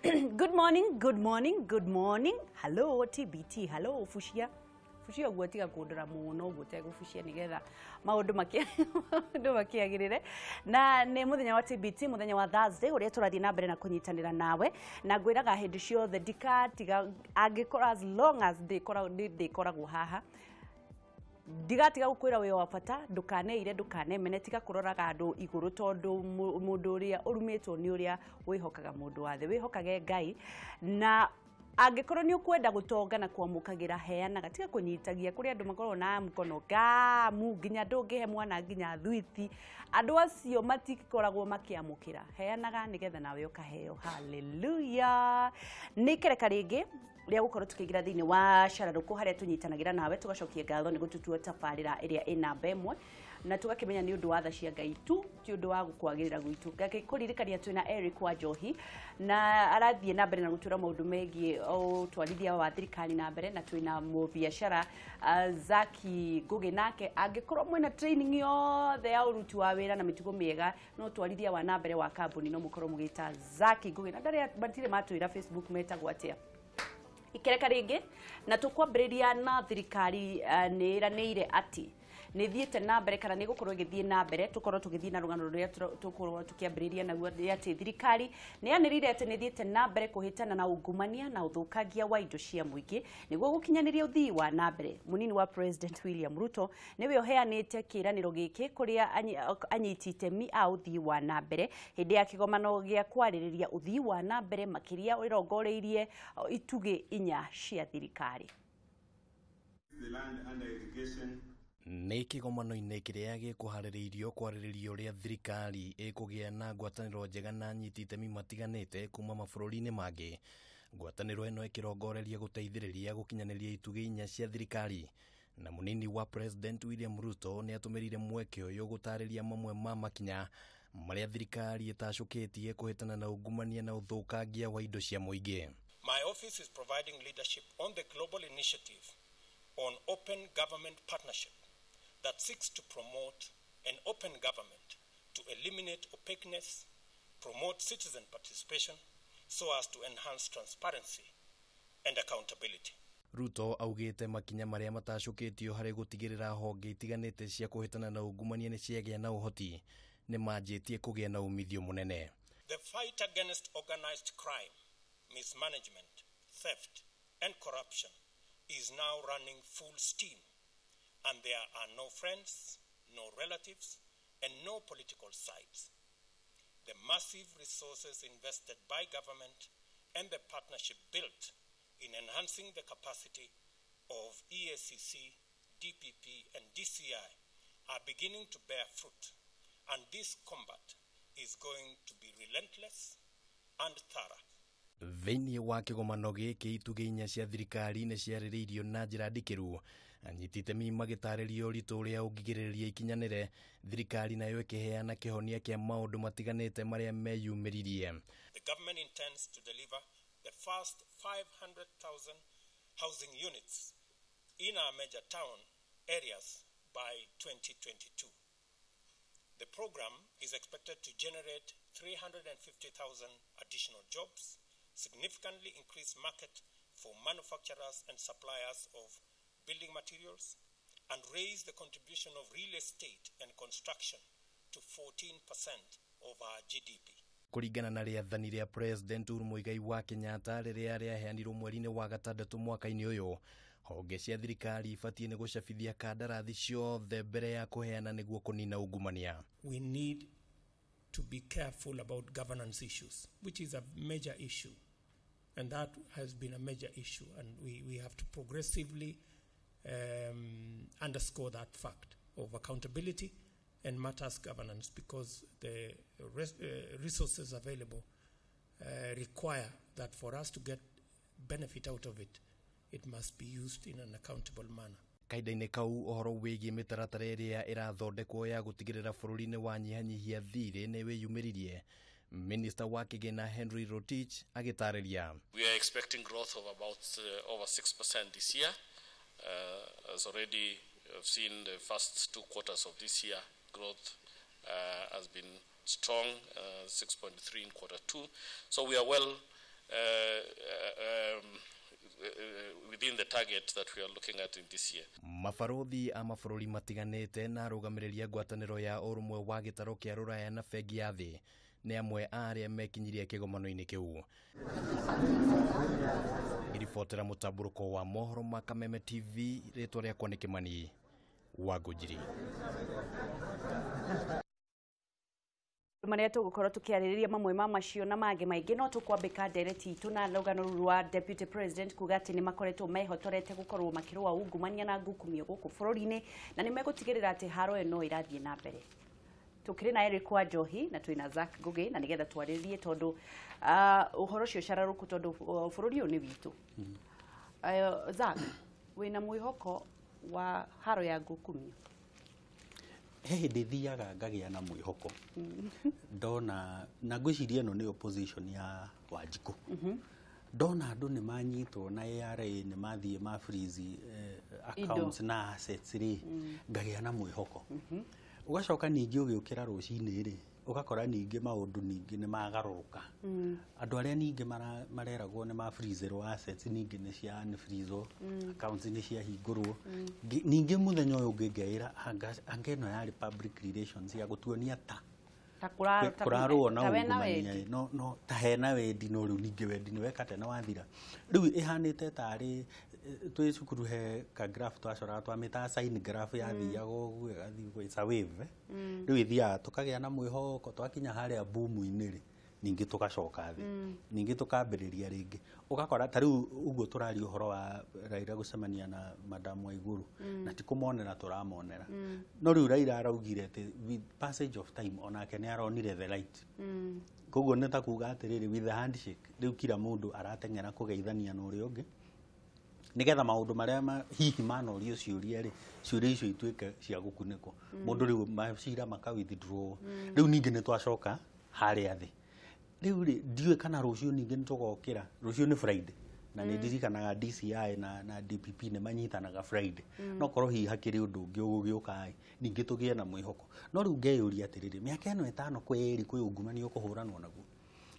Good morning, good morning, good morning. Hello TBT, hello Fushia. Fushia gwatiga kundura muno gutega Fushia nigetha maundu makiagirire na ne muthenya wa TBT muthenya wa Thursday uria turathie na mbere na kunyitanira nawe na ngwiraga hindi ciothe ndikatiga angikora as long as ndikoragwo haha digatiga gukwira we wa bata ndukaneire ndukanemene tiga kuroraga andu iguru tondu mundu uria urumitwo ni uria wihokaga mundu wathe wihokage Ngai na angikorwo ni ukwenda gutonga na kwamukagira heanaga tiga kunyitagia kuri andu makorwo na mukono gamu nginya ndungihe mwana nginya thwiti andu acio matikoragwo makiamukira heanaga nigetha nawe ukaheo. Hallelujah. Nikereka ringi ria gukorwo tukigira thiini wa Cararuku haria tunyitanagira nawe tugacokia ngatho ni gututua tabarira iria ina bemwe na tugakimenya ni undu wa tha cia Ngai tu ti undu wa gukwagirira gwitu ngakikuririkania twina Eric wa Johi na arathie na mbere na gutura maundu megie o twarithia wa thirikari na mbere na twina mu biashara Zaki Ngugi nake angikorwo mwina training yothe ya uruti wa wira na mitugo miega no twarithia wa na mbere wa kambuni no mukorwo mugita Zaki Ngugi na ndari batire matwira Facebook metagwo atia ikereka ringi na tukwambiriria na thirikari niranire ati nithiete na mbere kana nigukorwo igithie na mbere tukorwo tugithie na rugano ruria tukorwo tukiambiriria naguo ati thirikari nianirire ati nithiete na mbere kuhitana na ungumania na uthukagia wa indo cia muingi niguo gukinyaniria uthii wa na mbere. Munini wa President William Ruto niwe oheanite kiraniro giki kuria anyiti itemi a uthii wa na mbere hindi ya kigomano gia kwaririria uthii wa na mbere makiria irongoreirie itugi inya cia thirikari. The land under irrigation nä kä gomano-inä kä rä a gä kå harä rio kwarä å rä a thirikari ä kå gä a na ngwatanä njega na nyiti itemi matiganä te kuma mabũrũri-inĩ mangĩ. Ngwatanĩro ĩno ĩkĩrongoreria gũteithĩrĩria gũkinyanĩria itugĩ inya cia thirikari na munini wa President William Ruto nĩ atũmĩrire mweke ũyũ gũtarĩria mamwe ma makinya marĩa thirikari ĩtacũkĩtie kũhĩtana na ungumania na ũthũkangia wa indo cia mũingĩ. My office is providing leadership on the global initiative on open government partnership that seeks to promote an open government to eliminate opaqueness, promote citizen participation so as to enhance transparency and accountability. Ruto augĩte makinya marĩa matacũkĩtio harĩ gũtigĩrĩra honge itiganĩte cia kũhĩtana na ungumania nĩ ciagĩa na ũhoti nĩ manjĩtie kũgĩa na umithio mũnene. The fight against organized crime, mismanagement, theft and corruption is now running full steam. And there are no friends, no relatives, and no political sides. The massive resources invested by government and the partnership built in enhancing the capacity of EACC, DPP, and DCI are beginning to bear fruit. And this combat is going to be relentless and thorough. Thĩinĩ wa kĩgomano gĩkĩ itugĩ inya cia thirikari nĩ ciarĩrĩirio na njĩra ndikĩru anyiti itemi magĩtarĩria ũritũ ũrĩa ũngĩgirĩrĩria ikinyanĩre thirikari nayo ĩkĩheana kĩhonia kĩa maũndũ matiganĩte marĩa meyumĩririe. The government intends to deliver the first 500,000 housing units in our major town areas by 2022. The program is expected to generate 350,000 additional jobs, significantly increase market for manufacturers and suppliers of building materials, and raise the contribution of real estate and construction to 14% of our GDP. Kũringana na rĩathani rĩa President Uhuru Muigai wa Kenyatta rĩrĩa rĩaheanirwo mweri-inĩ wa gatandatũ mwaka-inĩ ũyũ, honge cia thirikari ibatiĩ nĩ gũcabithia kandarathi ciothe mbere ya kũheana nĩguo kũnina ungumania. We need to be careful about governance issues, which is a major issue. And that has been a major issue, and we have to progressively underscore that fact of accountability and matters governance, because the resources available require that for us to get benefit out of it, it must be used in an accountable manner. Kahinda-inĩ kau ũhoro wĩgiĩ mĩtaratara ĩrĩa ĩrathondekwo ya gũtigĩrĩra bũrũri-inĩ wanyihanyihia thirĩ nĩ wĩyumĩririe. Minister wa Kĩgĩna Henry Rotich agĩtarĩria. We are expecting growth of about over 6% this year. As already seen the first 2 quarters of this year, growth has been strong, 6.3 in quarter 2. So we are well within the target that we are looking at in this year. Mabarothi a mabũrũri matiganĩte na arũgamĩrĩria ngwatanĩro ya ũrũmwe wa gĩtarũ kĩa Rũraya na bengi ya thĩ nĩ amwe a arĩa mekinyirie kĩgomano-inĩ kĩu. Iribotera mũtambũrũko wa mohoro ma Kameme TV, rĩtwa rĩakwa nĩ Kĩmani wa Ngũnjiri. Maria tugukorwo tukiarĩrĩria mamwe ma macio na mangĩ maingĩ no tukwambĩka ndereti itũ na rũgano rwa Deputy President kuga atĩ nĩ makoretwo mehotorete gũkorwo makĩrũa ungumania na ngukumio gũkũ bũrũri-inĩ na nĩ megũtigĩrĩra atĩ haro ĩno ĩrathiĩ na mbere. Tukiri na Eric wa Njohi na twina Zack Ngugi na nigetha twarĩrĩrie tondu uhoro ũcio Cararuku tondu bũrũri ũyũ nĩ witũ. Zack, wĩna mwĩhoko wa haro ya ngukumio? Hĩndĩ thiaga ngagĩa na mwĩhoko ndona na ngwĩciria ĩno nĩ opposition ya Wanjikũ. Ndona andũ nĩ manyitwo na ARA nĩ mathiĩ ma freeze accounts na assets rĩ, ngagĩa na mwĩhoko. Ugacoka ningĩ ũgĩũkĩra rũcinĩ rĩ, ũgakora ningĩ maũndũ ningĩ nĩ magarũrũka. Andũ arĩa ningĩ mareragwo nĩ ma freeze assets ningĩ nĩ cia unfreeze, accounts nĩ cia hingũrwo. Ningĩ mũthenya ũyũ ũngĩ ngeĩra anga ĩno ya public relations ya gũtuonia ta kũrarũo na ungumania no ta hena wendi no rĩu ningĩ wendi nĩ wekate na wathira. Rĩu ĩhanĩte tarĩ twĩ cukuru he ka graph twacora twamĩta sign graph yathiaga ũguo ĩgathiĩ gwĩca wave. Rĩu ithiaga tũkagĩa na mwĩhoko twakinya harĩa boom-inĩ rĩ ningĩ tũgacoka thĩ ningĩ tũkambĩrĩria rĩngĩ ũgakora ta rĩu ũguo tũraria ũhoro wa Raila gũcemania na Madam Waiguru na ti kũmonera tũramonera no rĩu Raila araugire atĩ with passage of time onake nĩ aronire the light. Koguo nĩ ta kuga atĩrĩrĩ with the handshake rĩu kila mũndũ arateng'era kũgeithania na ũrĩa ũngĩ nigetha maũndũ marĩa hihi manorio ciũria rĩ ciũria icio ituĩke cia gũkunĩkwo mũndũ rĩu macira maka withdraw. Rĩu ningĩ nĩ twacoka harĩa thĩ rĩu rĩ ndiũĩ kana rũciũ ningĩ nĩ tũgokĩra rũciũ nĩ Friday na nĩ ndirikanaga DCI na DPP nĩ manyitanaga Friday no korwo hihi hakĩrĩ ũndũ ũngĩ ũgũgĩũka ningĩ tũgĩe na mwĩhoko. No rĩu ngeyũria atĩrĩrĩ mĩaka ĩno ĩtano kweri kwĩ ungumania ũkũhũranwo naguo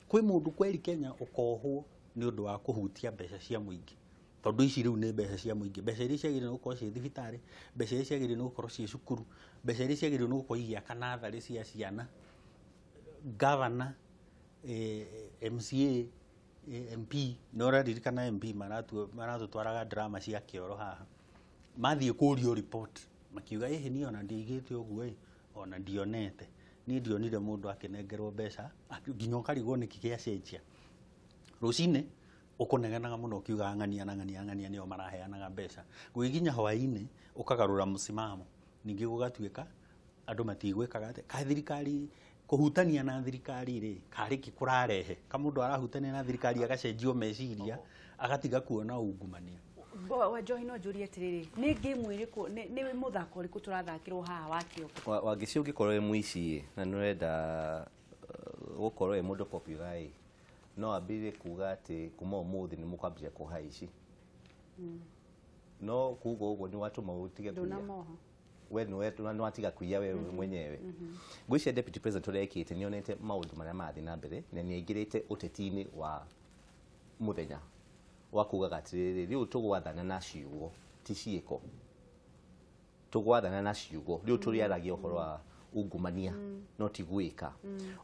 kwĩ mũndũ kweri Kenya ũkohwo nĩ ũndũ wa kũhutia mbeca cia mũingĩ tondu ici rĩu nĩ mbeca cia mũingĩ mbeca iria ciagĩrĩirwo nĩ gũkorwo ciĩ thibitarĩ mbeca iria ciagĩrĩirwo nĩ gũkorwo ciĩ cukuru mbeca iria ciagĩrĩirwo nĩ gũkorwo igĩaka natharĩ cia ciana governor MCA MP no raririkana MP maratũtwaraga drama cia kĩoro haha mathiĩ kũrio report makiuga niĩ ona ndiaigĩte ũguo ona ndionete niĩ ndionire mũndũ akĩnengerwo mbeca nginya ũkarigwo nĩkĩ gĩacenjia. Rũcinĩ ũkũnegenaga mũno ũkiuga ng'ania nĩo maraheanaga mbeca gwĩkinya hwaĩ-inĩ ũkagarũra mũsimamo ningĩ gũgatuĩka andũ matigwĩkaga atĩ ka thirikari kũhutania na thirikari rĩ karĩki kũrarehe ka mũndũ arahutania na thirikari agacenjio meciria agatiga kuona ungumania. Wa Njohi no njũrie atĩrĩrĩ nĩ game ĩrĩkũ nĩ mũthako ũrĩkũ tũrathakĩrwo haha wa kĩoko Wangĩci ũngĩkorwo wĩ mũici na nĩ ũrenda gũkorwo wĩ mũndũ popular no ambĩrĩrie kuga atĩ kuma ũmũthĩ nĩ mũkwambĩrĩria kũhaici no kuga ũguo nĩ watũma ũtige kuia we nĩ watiga kuia we mwenyewe. Ngwĩciria Deputy President ũrĩa ekĩte nĩ onete maũndũ marĩa marathiĩ na mbere na nĩ aingĩrĩte ũteti-inĩ wa mũthenya wa kugaga atĩrĩrĩ rĩu tũgwathana na ciugo ti ciĩko tũgwathana na ciugo rĩu tũrĩaragia ũhoro wa ungumania no ti gwĩka.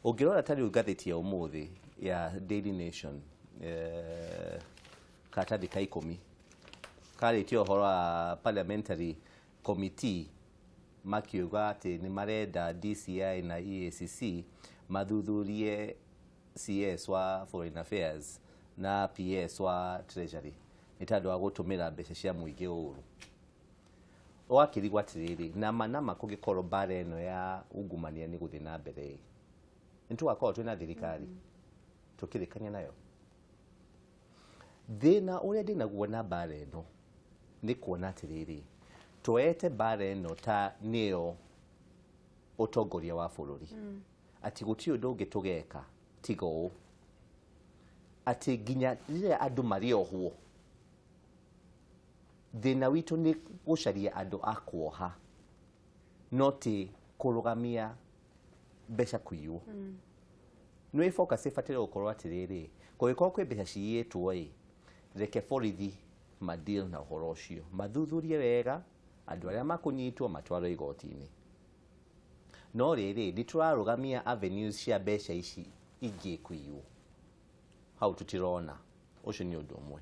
Ũngĩrora ta rĩu ngathĩti ya ũmũthĩ ya Daily Nation katathi ka 10 karĩtie ũhoro wa parliamentary committee makiuga atĩ nĩ marenda DCI na EACC mathuthurie CS wa Foreign Affairs na PS wa Treasury nĩ tondũ wa gũtũmĩra mbeca cia mũingĩ ũũru. Ũgakĩrigwo atĩrĩrĩ nama kũngĩkorwo mbara ĩno ya ungumania nĩ gũthiĩ na mbere nĩ tũgakorwo twĩna thirikari tũkĩrĩkania nayo. Thĩna ũrĩa ndĩnaguo na mbara ĩno nĩ kuona atĩrĩrĩ tũete mbara ĩno ta nĩyo ũtongoria wa bũrũri atĩ gũtirĩ ũndũ ũngĩ tũgeka tiga ũũ atĩ nginya rĩrĩa andũ marĩohwo thĩna witũ nĩ gũcaria andũ a kuoha no ti kũrũgamia mbeca kũiywo. no focus ifatire gukorwo atiriri kugikorwo kwi mbeca ciyitwo reke borithi madeal na uhoro ucio mathuthurie wega andu aria makunyitwo matwarwo igoti-ini no riri nditurarugamia avenues cia mbeca ici ingikuiwo hau tutirona ucio ni undu umwe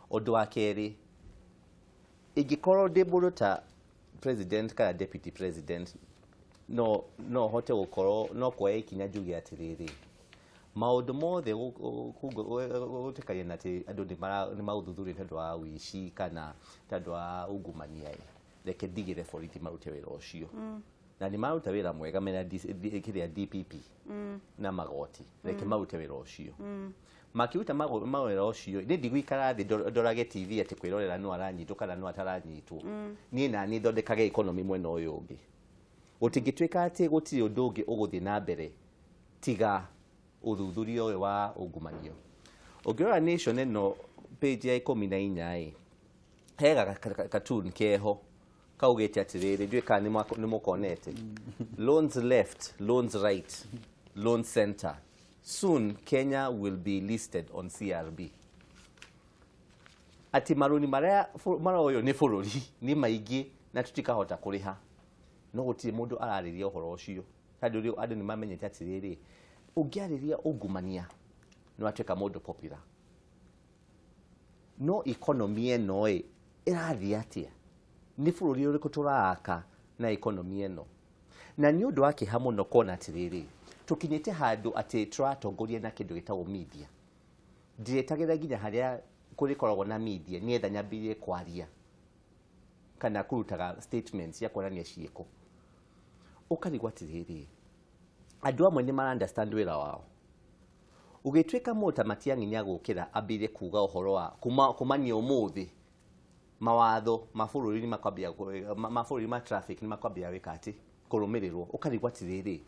undu wa keri ingikorwo ndi mundu ta president kana deputy president no hote gukorwo no kuoya ikinya njuge atiriri maundu mothe gutikania na ati andu ni mauthuthuri tondu wa wici kana tondu wa ungumania reke ndigire borithi marute wira ucio na ni maruta wira mwega mena kiria DPP na magoti reke marute wira ucio makiruta mawira ucio ni ndigwikara thi ndorage TV ati kwirorera no aranyitwo kana no ataranyitwo ni na ni thondekage economy mwena uyu ungi utingitwika ati gutiri undu ungi uguthi na mbere tiga uthuthurio uyu wa ungumanio ungirora nation eno page ya 14 hega cartoon keho kaugete atiriri ndwika ni mukonete loans left loans right loan center soon Kenya will be listed on CRB ati maruni maraoyo ni bururi ni maingi na tutikahota kuriha no gutiri mundu arariria uhoro ucio tondu riu andu ni mamenyete atiriri ungiariria ungumania no atweka mundu popular no economy eno irathia atia ni bururi uriku turaka na economy eno na ni undu wake hamwe no kona atiriri tukinyete handu ati turatongoria na kindu gitagwo media ndiretagera ginya haria kurikoragwo na media ni etha nyambirie kwaria kana kurutaga statements ya kuonania ciiko ukarigwa atiriri andu amwe ni mara understand wira wao ugitwika mota matianginya gukira ambire kuga uhoro wa kumania umuthi mawatho mabũrũri ni makwambia mabũrũri ma traffic ni makwambia wikati kurumirirwo ukarigwa atiriri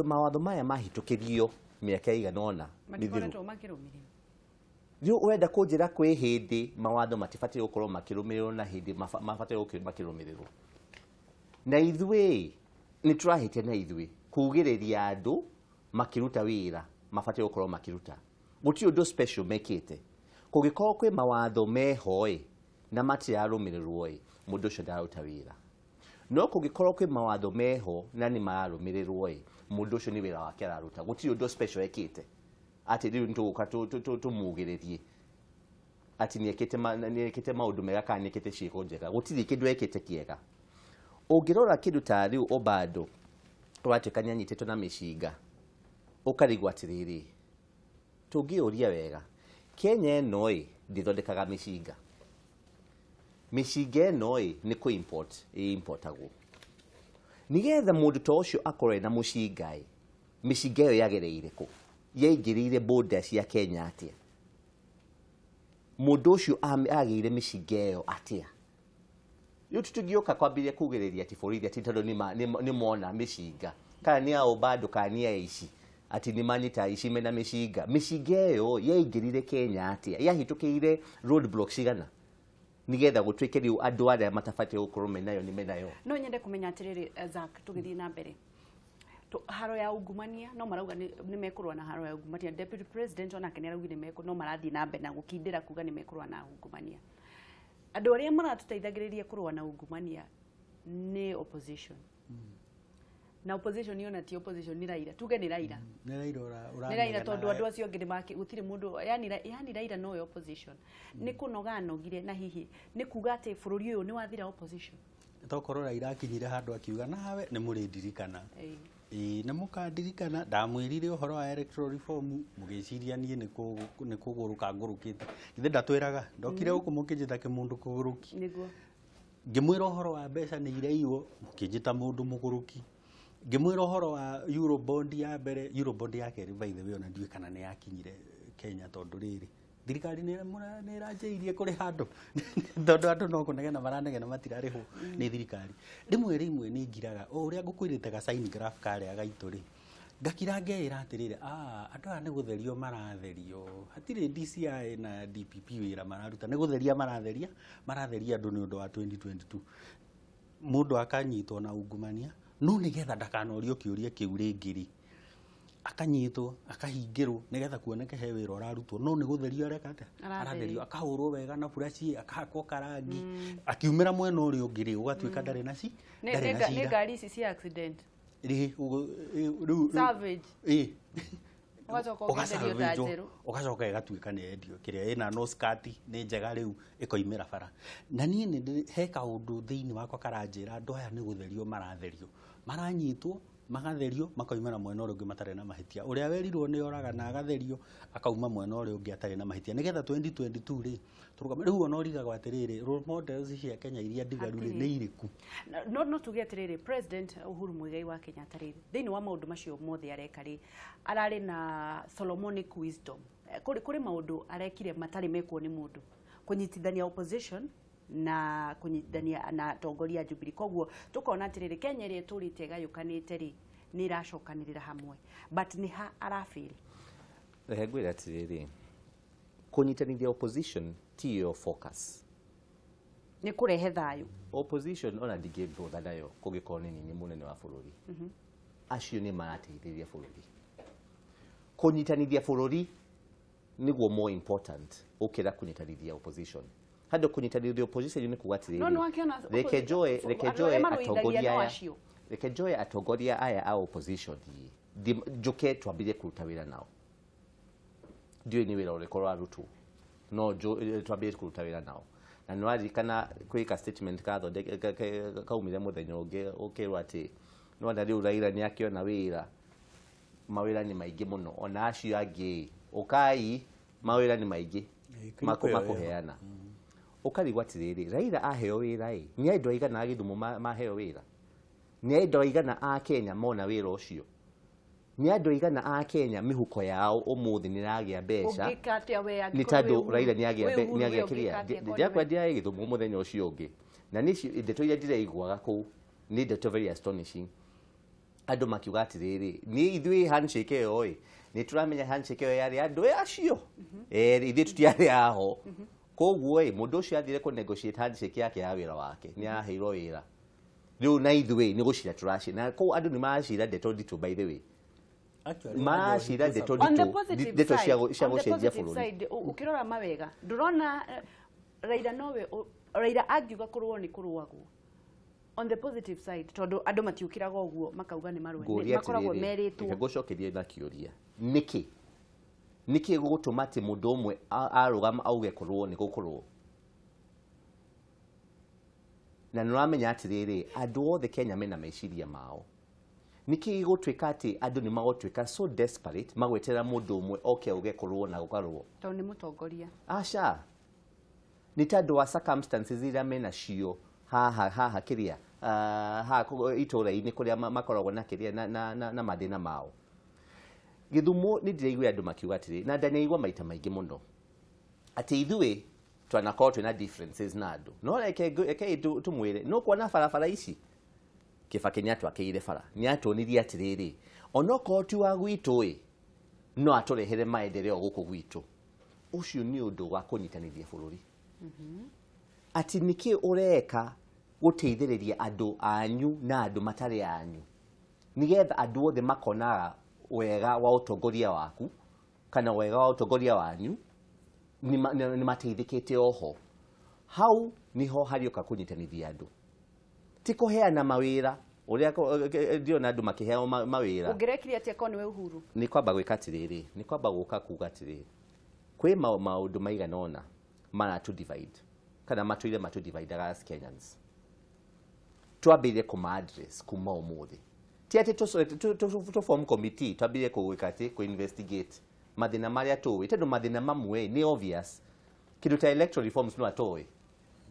mawatho maya mahitukirio miaka iganona matikoretwo makirumirirwo riu wenda kunjira kwi hindi mawatho matibatie gukorwo makirumirirwo na hindi mabatie gukorwo makirumirirwo na ithwe ni turahitia na ithwe kugiriria andu makiruta wira mabatie gukorwo makiruta guti undu special mekite kugikorwo kwi mawatho meho na matiarumirirwo mundu ucio ndaruta wira no kugikorwo kwi mawatho meho na ni mararumirirwo mundu ucio ni wira wake araruta guti undu special ekite ati riu ntuka tumugiririe ati niekite maundu mega kana niekite ciiko njega gutiri kindu ekite kiega ungirora kindu ta riu obado watikania nyitetwo na mishinga ukarigwa atiriri tungiuria wega Kenya eno ndithondekaga mishinga eno ni ku importagwo nigetha mundu to ucio akorwe na mushinga mishinga iyo yagereire ku yaingirire border cia Kenya atia mundu ucio agire mishinga iyo atia yu tutugioka kwambiria kugiriria ati borithi ati tondu ni mona mishinga kana ni ao bado kana ni aici ati ni manyita ici mena mishinga iyo yaingirire Kenya atia yahitukiire roadblocks igana nigetha gutwike riu andu aria matafatie gukorwo menayo ni menayo no nyende kumenya atiriri Zack tugithii na mbere haro ya ungumania no marauga ni mekurwa na haro ya ungumania deputy president ona kene arauga ni no marathi na mbere na gukindira kuga ni mekurwa na ungumania andu aria maratũteithagĩrĩria kurwa na ungumania ni opposition na opposition yona ti opposition ni Raila tuge ni Raila ni Raila tondu andu acio ngi maki gutiri mundu yani Raila no opposition ni kunoga anogire na hihi ni kuga ati bururi uyu ni wathira opposition tokorwo Raila akinyire handu akiuga nawe ni murindirikana ni mukandirikana ndamwirire uhoro wa electoral reform mugiciria nie ni kuguruka ngurukite ithe ndatwiraga ndokire guku mukijita kimundu kuguruki niguo ngimwira uhoro wa mbeca ni ireiwo mukijita mundu muguruki ngimwira uhoro wa Eurobond ya mbere Eurobond ya keri by the way ona ndiwe kana ni yakinyire Kenya tondu riri thirikari ni iranjeirie kuri handu tondu andu no kunegena maranegena matirariho ni thirikari rimwe ni ngiraga uria ngukwirite ga sign graph kare agaitu ri ngakira ngeira atiriri andu aya ni gutherio maratherio hatire DCI na DPP wira mararuta ni gutheria maratheria andu ni undu wa 2022 mundu akanyitwo na ungumania no nigetha ndakanorio kiuria kiu ringiri akanyitwo akahingirwo nigetha kuoneke he wira urarutwo no ni gutherio areka ate aratherio akahurwo wega na burashi akahakwo karangi akiumira mwena uri ungiri ugatwika ndare naci ni ngari ici cia accident savage ugacoka ugacoka igatwika ni endio kiria ina no skirt ni njega riu ikoimira bara na nie ni he kaundu thiini wakwa karanjira andu aya ni gutherio maratherio maranyitwo magatherio makoimana mwena uri ungi matare na mahitia uria werirwo ni oraga na agatherio akauma mwena uri ungi atare na mahitia nigetha 2022 ri turugama riu ona urigagwo atiriri role models cia Kenya iria ndigaru ni iriku no tuge atiriri President Uhuru Muigai wa Kenya atiriri thiini wa maundu macio mothe areka ri arari na Solomonic wisdom kuri maundu arekire matari mekwo ni mundu kunyitithania opposition na kunyitithania na tongoria Jubilee koguo tukona atiriri Kenya iri turite gayukanite ri ni iracokanirira hamwe but ni ha arafiri ngwira atiriri kunyitanithia opposition ti yo focus ni kurehe thayu opposition ona ndingĩthũtha nayo kũngĩkorwo nĩ nini mũnene wa bũrũri acio nĩ marateithĩrĩria bũrũri kũnyitanithia bũrũri nĩguo more important ũkĩra kũnyitanithia opposition handũ kũnyitanithia opposition nĩ kuga atĩrĩrĩ reke njoe atongoria aya a opposition njuke twambire kũruta wĩra nao ndiũĩ nĩ wĩra ũrĩkũ ũrarutwo no twambire kũruta wĩra nao na nĩ waririkana kwĩka statement kaumire mũthenya ũngĩ ũkĩrwo atĩ no na rĩu Raila nĩ akĩona wĩra mawĩra nĩ maingĩ mũno ona acio angĩ ũkai mawĩra nĩ maingĩ makũheana ũkarigwo atĩrĩrĩ Raila aheo wĩra nĩ andũ aigana a Gĩthumo maheo wĩra nĩ andũ aigana a Kenya mona wĩra ũcio ni andu igana a Kenya mihuko yao umuthi ni ragĩa mbeca ni tandũ Raila ni agĩa kiria ndiakwa ndia Gĩthumo muthenya ũcio ũngĩ na nĩ ndeto iria ndiraiguaga kũu ni ndeto very astonishing andu makiuga atĩrĩrĩ ni ithuĩ handshake ĩyo ni turamenya handshake ĩyo yari andu acio ithuĩ tutiarĩ aho koguo mũndũ ũcio athire ku negotiate handshake yake ya wĩra wake ni aheirwo wĩra rĩu na ithuĩ ni gũcira tũracina na kũu andu ni maracira ndeto nditũ by the way maashira ndeto nditũ cia gũcenjia bũrũri ukirora mawega ndurona Raila angiuga kurwo ni kurwagwo on the positive side tondu andu matiukiraga uguo makauga ni marwe makoragwo meritwo ngucokerie na kiuria niki gũgũtũma atĩ mũndũ ũmwe arũgama auge kurwo ni gũkorwo na nĩramenya atĩrĩrĩ andũ othe Kenya mena meciria mao niki gũtwĩka atĩ andũ nĩ magũtwĩka so desperate magwetera mũndũ ũmwe oke auge kurwo na gũkarwo tondu nĩ mũtongoria aca nĩ tondũ wa circumstances iria mena cio haha kiria itũra-inĩ kũrĩa makoragwo na kiria na mathĩna mao Gĩthumo nĩ ndĩraigua andũ makiuga atĩrĩ na ndanaigua maita maingĩ mũno atĩ ithuĩ twanakorwo twĩna differences na andũ no reke tũmwĩre no kuona barabara ici Kibaki nĩ atwakĩire bara nĩ atonirie atĩrĩrĩ onokorwo ti wa gwitũ no atũrehere maendeleo gũkũ gwitũ ũcio nĩ ũndũ wa kũnyitanithia bũrũri ati niki ũreka gũteithĩrĩria andũ anyu na andũ matarĩ anyu nigetha andũ othe makonaga wega wa ũtongoria waku kana wega wa ũtongoria wanyu ni mateithĩkĩte oho hau niho harĩoka kũnyitanithia andũ ti kũheana mawĩra uria ndiona andũ makĩheo mawĩra ungerekirie atĩa ko niwe Uhuru ni kwamba gwĩka atĩrĩrĩ ni kwamba gũka kuga atĩrĩrĩ kwĩ maũndũ maigana ona maratu divide kana matũire matu divide as Kenyans twambire kuma address kuma ũmũthĩ ti atĩ to form committee twambire kũgwĩka atĩ ku investigate mathĩna marĩa tũĩ tondũ mathĩna mamwe ni obvious kĩndũ ta electoral reforms no atũĩ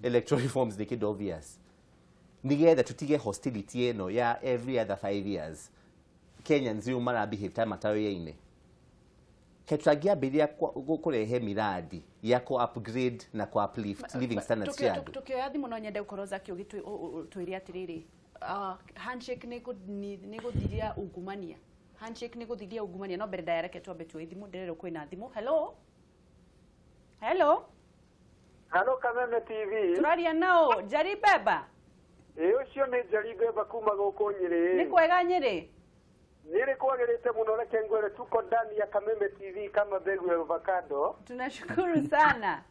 electoral reforms ni kĩndũ obvious nigetha tutige hostility eno ya every other 5 years Kenyans rĩu marabehave ta mataũĩ-inĩ ketũtangĩambĩrĩria kũrehe miradi ya ku-upgrade na ku-uplift living standards cia andũ tukioya thimũ no nyende gũkorwo Zaki ũgĩtwĩria atĩrĩrĩ handshake nĩ gũthiria ungumania handshake nĩ gũthiria ungumania no mbere ndareke twambe tuoe thimũ ndĩrerwo kwĩna thimũ hello Kameme TV tũraria nao Njari Beba ucio nĩ Njari Beba kuma gũkũ Nyĩrĩ nĩ kwega Nyĩrĩ Nilikuagelete muno reke ngwele tuko ndani ya Kameme TV kama mbegu ya avocado. Tunashukuru sana.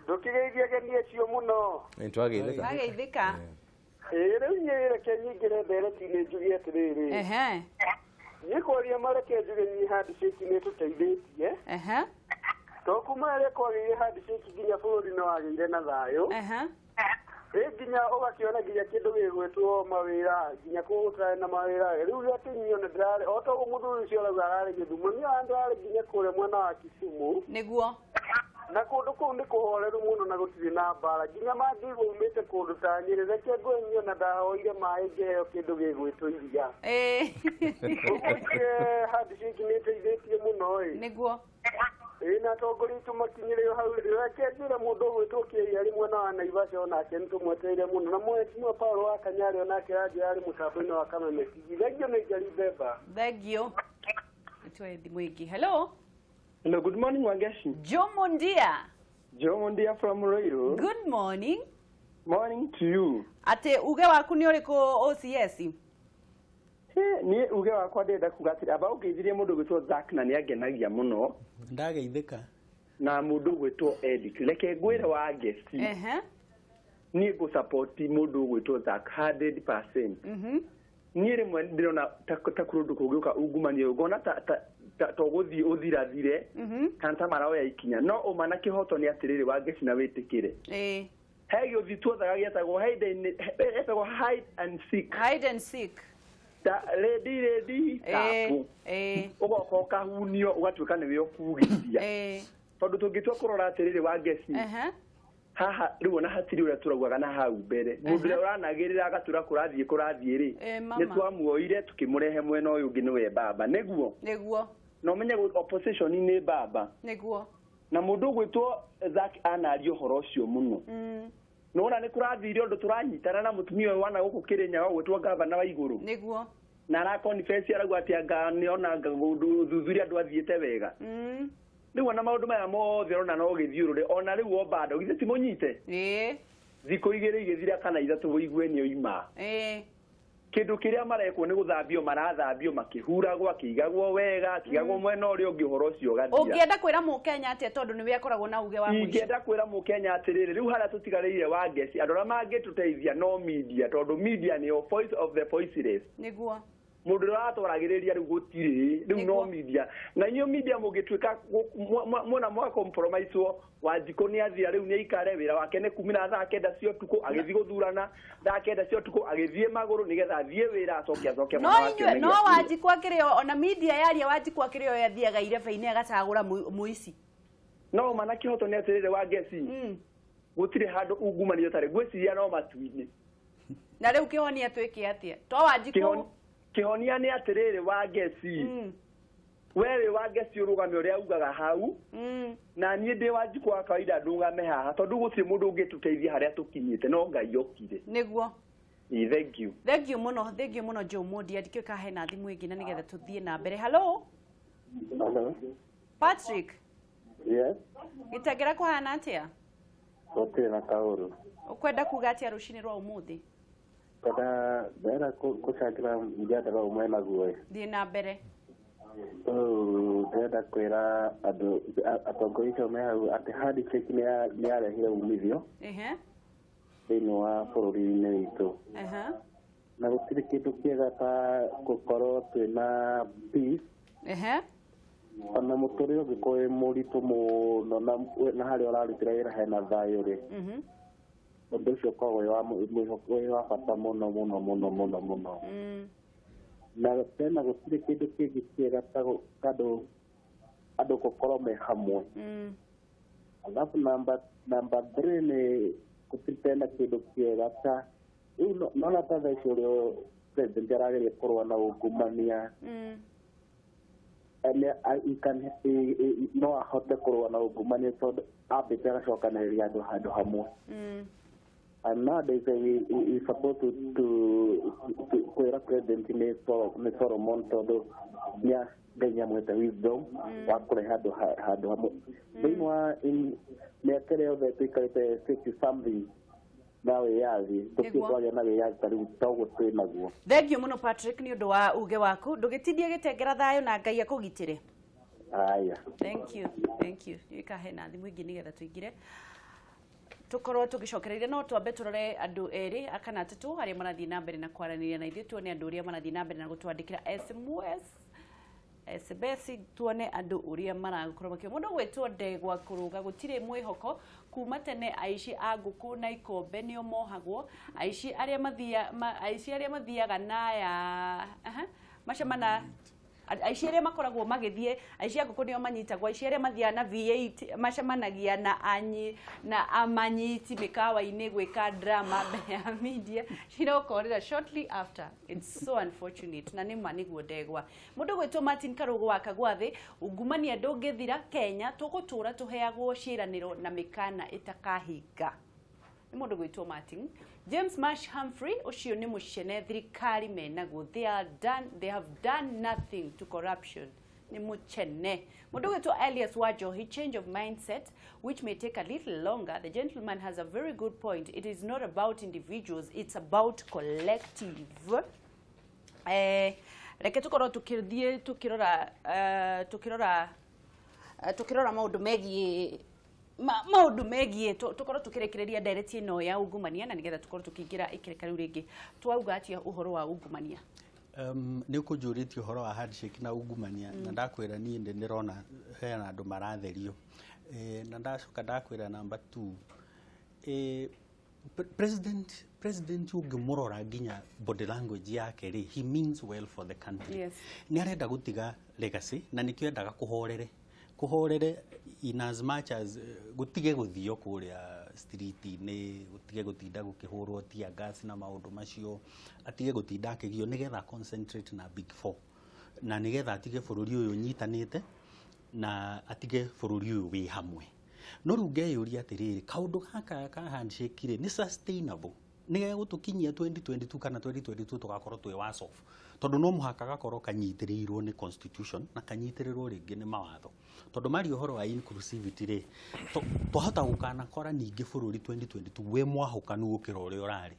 Ndukigeithia genie cio muno. Nitwageithika. Wageithika. Rĩu niĩ reke nyingĩre ndereti-inĩ njuge atĩrĩrĩ. Ehe. Nĩkwaria mareke njuge niĩ handshake nĩ tũteithĩtie. Ehe. To kuma rĩrĩa kwagĩire handshake nginya bũrũri no wagĩire na thayũ. Ehe. Nginya ũgakĩona nginya kĩndũ gĩgwĩtwo mawĩra nginya kũgũtara na mawĩra rĩu rĩatĩ nyone ndĩrarĩ o to mũthuri ũcio arauga ararĩ Gĩthumo niĩ andũ arĩ nginya kũrĩa mwena wa Kisumu nĩguo na kũndũ kũu nĩ kũhoreru mũno na gũtirĩ na mbara nginya mangĩigua umĩte kũndũ ta Nyĩrĩ reke ngwe nyona ndahoire maĩ ngĩheo kĩndũ gĩgwĩtwo iria ũguo handshake nĩ ĩteithĩtie mũno nĩguo na atongoria aitũ makinyĩrĩo hau reke njĩre mũndũ ũgwĩtwo Kĩria arĩ mwena wa Naivasha onake nĩtũmwetereire mũno na Mheshimiwa Paul wa Kanyarĩ onake anjĩra arĩ mũtambo-inĩ wa Kameme TV thengio nĩ Njari Mbemba thengio nĩtũe thimũ ĩngĩ hello hello good morning Wangeshi Jomo Ndia from Ruiru good morning to you ate uge waku nĩ ũrĩkũ OCS niĩ uge wakwa ndĩrenda kuga atĩ aba ũgeithirie mũndũ gwĩtwo Zack na nĩangenagia mũno ndageithĩka na mũndũ gwĩtwo Eric reke ngwĩre wa Ngeci niĩ ngũ-support mũndũ gwĩtwo Zack 100%. Niĩ rĩmwe ndĩrona ta kũndũ kũngĩũka ungumania ngona ta gũthiĩ ũthirathire kana ta maraoya ikinya no ũma na kĩhoto nĩ atĩrĩrĩ wa Ngeci na wĩtĩkĩre he gĩũthi tuothaga gĩetagwo hide and seek lady tapu ugoka ukahunio ugatuika niwe ukugithia tondu tungitua kurora atiriri wa Ngeci haha riu ona hatiri uria turaugaga na hau mbere mundu uria uranagirira agatura kurathie ri ni twamuoire tukimurehe mwena uyu ungi niwe baba niguo no menye opposition ni baba niguo na mundu gwitwo Zack anario horo ucio muno nona nĩ kũrathire ũndũ turanyitana na mutumia ũyũ wana gũkũ Kĩrĩnyaga gwĩtwo gavana wa igũrũ nĩguo na ara confess arauga atĩ anga nĩona thuthuria andũ athiĩte wega rĩu ona maũndũ maya mothe ona no gĩthiũrũre ona rĩu bado githĩ ti mũnyite thikũ igĩrĩ igĩthira kana ithatũ wĩigueni oima kĩndũ kĩrĩa marekwo nĩ gũthambio marathambio makĩhuragwo akĩigagwo wega akĩigagwo mwena ũrĩa ũngĩ ũhoro ũcio gathia ũngĩenda kwĩra mũkenya atĩa tondũ nĩwe akoragwo na uge wa mũico ingĩenda kwĩra mũkenya atĩrĩrĩ rĩu harĩa tũtigarĩire wa Ngeci andũ arĩa mangĩtũteithia no media tondũ media nĩyo voice of the voiceless nĩguo mundu ratwaragĩrĩria rĩu gũtirĩ rĩu no media na inyo media mũngĩtuĩka mwona mwa compromise Wanjikũ nĩ athia rĩu nĩ aikare wĩra wake nĩ kumina thaa 9 cia ũtukũ agĩthiĩ gũthurana thaa 9 cia ũtukũ agĩthiĩ magũrũ nĩgetha athiĩ wĩra acoke no Wanjikũ akĩrĩ ona media yaria Wanjikũ akĩrĩ yathiaga irebe-inĩ agacagũra mũici no mana kĩhoto nĩ atĩrĩrĩ wa Ngeci gũtirĩ handũ ungumanio tarĩ gwĩciria no matu-inĩ na rĩu kĩhonia twĩke atĩa to Wanjikũ kĩhonia nĩ atĩrĩrĩ wa Ngeci wewe wa Ngeci ũrũgame ũrĩa ugaga hau na niĩ ndĩ Wanjikũ wa kawaida ndũgame haha tondũ gũtirĩ mũndũ ũngĩtũteithia harĩa tũkinyĩte no Ngai okire nĩguo thank you mũno Jomo Ndia ndikĩka hena thimũ ĩngĩ na nĩgetha tũthiĩ na mbere hello Patrick gĩtagĩra kũhana atĩa na kaũru ũkwenda kuga atĩa rũcinĩ rwa ũmũthĩ ndĩrenda gũcangĩra mjadala ũmwe naguo thiĩ na mbere ndĩrenda kwĩra andũ atongoria acio me hau atĩ handshake nĩ yarehire umithio thĩinĩ wa bũrũri-inĩ witũ na gũtirĩ kĩndũ kĩega ta gũkorwo twĩna peace ona mũtũrĩre ũngĩkorwo wĩ mũritũ mũno na harĩa ũrarutĩra wĩra hena thayũ rĩ ũndũ ũcio ũkoragwo wĩ wa bata mũno na tena gũtirĩ kĩndũ kĩngĩ kĩega ta andũ gũkorwo me hamwe alafu namba 3 nĩ gũtirĩ tena kĩndũ kĩega ta rĩu nona ta thaa ici ũrĩa president arageria kũrũa na ungumania no ahote kũrũa na ungumania tondũ ambĩte agacokanĩrĩria andũ handũ hamwe and nowadays we supposed to kwĩra president nĩ Solomon tondũ Ngai nĩamwĩte wisdom wa kũrehe handũ hamwe thĩinĩ wa mĩaka ĩrĩa yothe tũikarĩte 50 something nawe yathi tukitwaria na yathi tari togo twinaguo. Thengio muno Patrick ni undu wa uge waku ndugitindie gitengera thayo na Ngai akugitire. Aya. Thank you. Ikahe na thimu ingi nigetha tuingire tukorwo tugicokereire no twambe turore andu eri akana atatu aria marathii na mbere na kwaraniria na ithuĩ tuone andu uria marathii na mbere na gutwandikira SMS tuone andu uria marakorwo makio mundu gwitwo Ndegwa Kuruga gutire mwihoko kuma tene aici a nguku na ikombe nio mohagwo aici aria mathiaga naya macamana aici aria makoragwo magithie aici a nguku nio manyitagwo aici aria mathia na V8 macamanagia na amanyiti mikawa-ini gwika drama mbere ya media cirokorera shortly after. It's so unfortunate na nima niguo Ndegwa mundu gwitwo Martin Karugu wa Kagwathi ungumania ndungithira Kenya tugutura tuheagwo ciraniro na mikana itakahinga ni mundu gwitwo Martin. James Marsh Humphrey ucio ni mucene thirikari menaguo they have done nothing to corruption ni mucene. Mundu gwitwo Elias Wajohi change of mindset which may take a little longer. The gentleman has a very good point. It is not about individuals, it's about collective. Reke tukorwo tukithie tukirora maundu megie tukorwo tukirekereria direct ino ya ungumania na nigetha tukorwo tukiingira ikereka riu ringi twauga atia uhoro wa ungumania. Ni ukujuritie uhoro wa handshake na ungumania na ndakwira ni ndi ndirona hena andu maratherio na ndacoka ndakwira number 2 president ungimurora nginya body language yake ri he means well for the country. Yes. Ni arenda gutiga legacy na nikio endaga kuhorere in as much as gutige guthio kuria street ni gutige gutinda gukihurwo tia gas na maundu macio atige gutinda akigio nigetha concentrate na big 4 na nigetha atige bururi uyu nyitanite na atige bururi uyu wi hamwe no ruge yuri atiriri kaundu gaka ka handshake ri ni sustainable nige gutukinyia 2022 kana 2022 tugakorwo twi was off tondu no muhaka gakorwo kanyitirirwo ni constitution na kanyitirirwo ringi ni mawatho tondu mari uhoro wa inclusivity ri tuhota gukana kora ningi bururi 2022 we mwahukanu gukira uria urari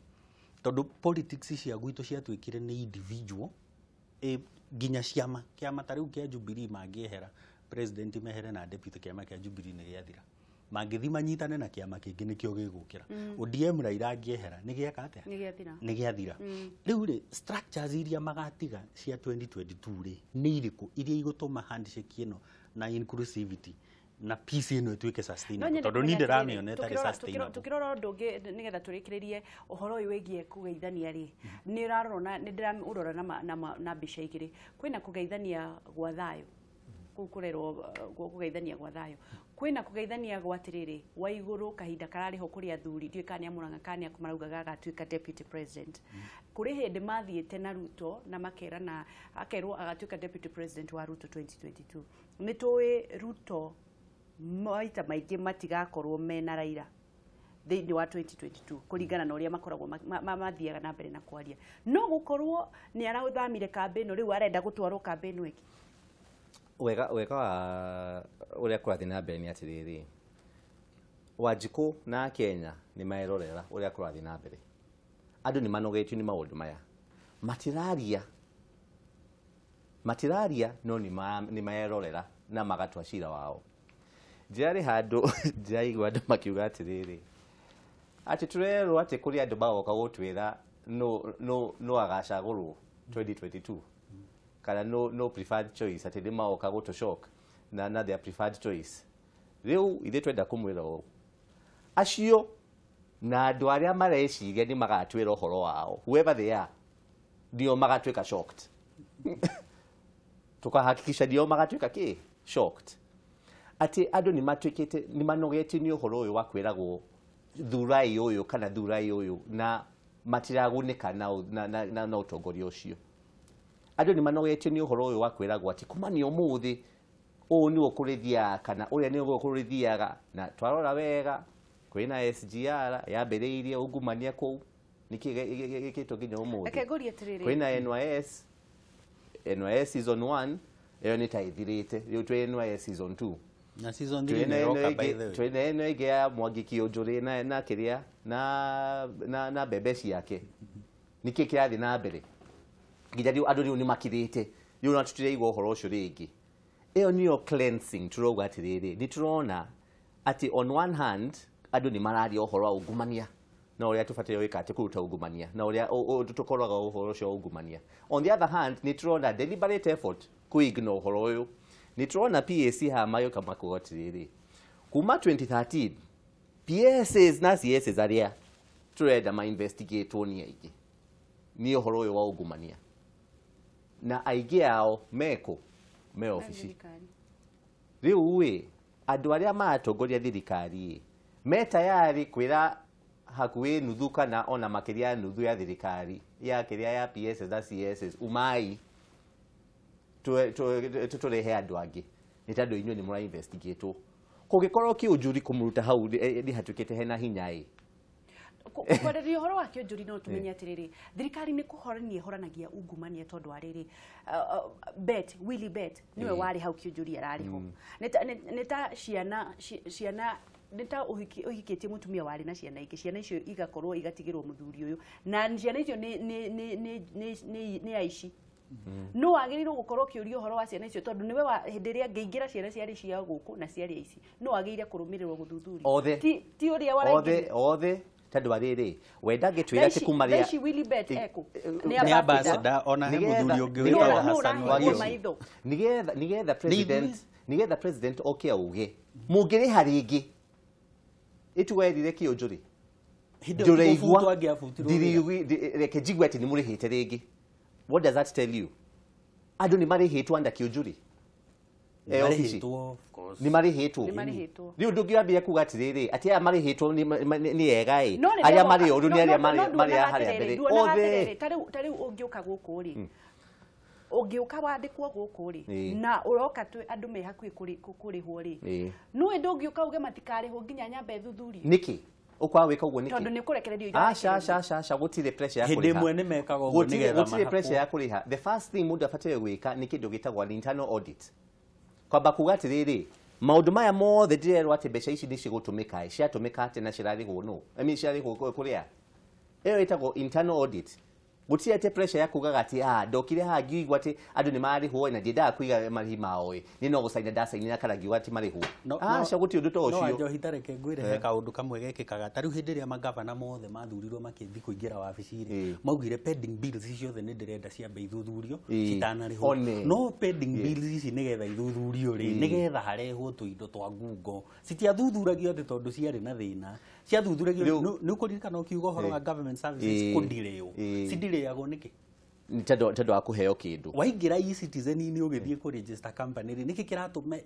tondu politics cia gwitu cia twikire ni individual ginya kiama tariu kia Jubilee mangiehera president mehere na deputy kiama kia Jubilee ni giathira mangithi manyitane na kiama kingi nikio gigukira ODM Raila angiehera ni giaka atia ni giathira riu ri structures iria magatiga cia 2022 ri ni iriku iria igutuma handshake ino na inclusivity na peace ino ituike sustainable tondu ni ndiramioneta tari sustainable tukirora ndungi nigetha turikiririe uhoro uyu wigie kugeithania ri ni rarona ni ndiramurora na mbica igiri kwina kugeithania gwa thayo kukurerwo kugeithania gwa thayo kwina kugeithania gwa tiriri wa iguru kahinda karariho kuri athuri ndiwe kani amuranga kani akumarauga gaga tuika deputy president kuri hindi mathiete na Ruto na makera na akerwo agatuika deputy president wa Ruto 2022 nitoi Ruto maita maingi matigakorwo mena Raila thiini wa 2022 kuringana na uria makoragwo mathiaga na mbere na kwaria no gukorwo ni arauthamire kambeni riu arenda gutwarwo kambeni weki wega wa uria kurathi na mbere ni atiriri Wanjiku na Kenya ni maerorera uria kurathi na mbere andu ni manogetio ni maundu maya matiraria no ni maerorera na magatwa cira wao jari handu jaigwa andu makiuga atiriri ati turero ati kuri andu bagoka gutwira no agacagurwo 2022 kana no preferred choice ati ni magoka gutu shock na their preferred choice riu ithe twenda kumwira o acio na andu aria mareciria ni magatwira uhoro wao whoever they are ndio magatwika shocked tukahakikisha ndio magatwika shocked ati andu ni matwikite ni manogetio ni uhoro uyu wa kwiragwo thurai uyu kana thurai uyu na matiragunika na utongoria ucio andu ni manogetio ni uhoro uyu wa kwiragwo ati kumani umuthi o ni ukurithia kana uria ni ugukurithiaga na twarora wega kwina SGR yambiriirie ungumania ku niki gikito ginya umuthi kwina NYS season 1 eyo ni taithirite riu twi NYS season 2 na season 3 ni roka by the way twene ino ige ya Mwangi Kionjuri na kiria na mbembe ciake niki kirathi na mbere nginya riu andu riu ni makirite riu na tutiraigwa uhoro ucio ringi iyo niyo cleansing turoga atiriri ni turona ati on one hand andu ni mararia uhoro wa ungumania na uria tufatire wika ati kuruta ungumania na uria tutokoraga uhoro ucio ungumania. On the other hand ni turona deliberate effort ku ignore uhoro uyu ni turona PAC ha mayo kama kugotiriri kuma 2013 PSs na CSs aria turenda ma investigate oni aigi ni uhoro uyu wa ungumania na aigi ao meko me ofisi riu we andu aria matongoria thirikari me tayari kwira hakuwe nuthu kana ona makiria nuthu ya thirikari ya kiria ya PSs na CSs umai turehe andu angi ni tandu inyu ni mura investigate kugikorwo ki ujuri kumuruta hau ni hatukite hena hinya kwarĩria ũhoro wa kĩonjũri no tũmenye atĩrĩrĩ thirikari nĩ kũhorania ĩhoranagia ungumania tondũ arĩrĩ Willy Bet niwe warĩ hau kĩonjũri ararĩho nĩ ta ciana nĩ ta ũhikĩtie mũtumia warĩ na ciana ingĩ ciana icio igakorwo igatigĩrwo mũthuri ũyũ na ciana icio nĩ aici no agĩrĩirwo gũkorwo kĩũria ũhoro wa ciana icio tondũ nĩwe hĩndĩ ĩrĩa ngĩingĩra ciana ciarĩ cia gũkũ na ciarĩ aici no agĩrĩire kũrũmĩrĩrwo gũthuthuria ti ũrĩa waraingĩra othe tandu ariri wenda ngitwira ati kumaria Thaici Willy Bet eko ni ambassador ona he muthuri ungi witwa Hassan Wagio nigetha president oke auge mungiri haringi itwerire kionjuri njureigwa reke jigwa ati ni murihite ringi. What does that tell you? Andu ni marihitwo anda kionjuri ni marihitwo riu ndungiambia kuga atiriri ati aya marihitwo ni ega aria mari oru ni aria mari haria mbere othe tariu ungiuka guku ri ungiuka wandikwo guku ri na uroka tu andu me hakui kurihwo ri no ndungiuka uge matikarihwo nginya nyambe thuthurio niki ukwa wika uguo niki tondu ni kurekererio aca gutire pressure ya kuriha hindi mwe ni mekaga uguo nigetha gutire pressure ya kuriha. The first thing mundu afatire gwika ni kindu gitagwa internal audit kwamba kuga atiriri maundu maya mothe ndirerwo ati mbeca ici ni cigutumika ciatumika ati na cirarigwo no cirarigwo kuria iyo itagwo internal audit. Gutire ate pressure ya kugaga ati ndokire ha ngiigwa ati andu ni marihwo na ndiendaga kuiga marihi mao ni no gucaina ndacaina kana ngiuga ati marihwo cia guti undu to ucio no njo hitareke ngwire he kaundu kamwe gekikaga tariu hindi ria magavana mothe mathurirwo makithi kuingira wabici ri maugire pending bills ciothe ni ndirenda ciambe ithuthurio citanarihwo no pending bills ici nigetha ithuthurio ri nigetha harehwo tuindo twa ngungo citiathuthuragio ati tondu ciari na thina ciathuthuragio ni kuririkana ukiuga uhoro wa government services kundireo cindireagwo niki tendo akuheo kindu waingira e-citizen ini ugithie ku register company ri niki kiratuma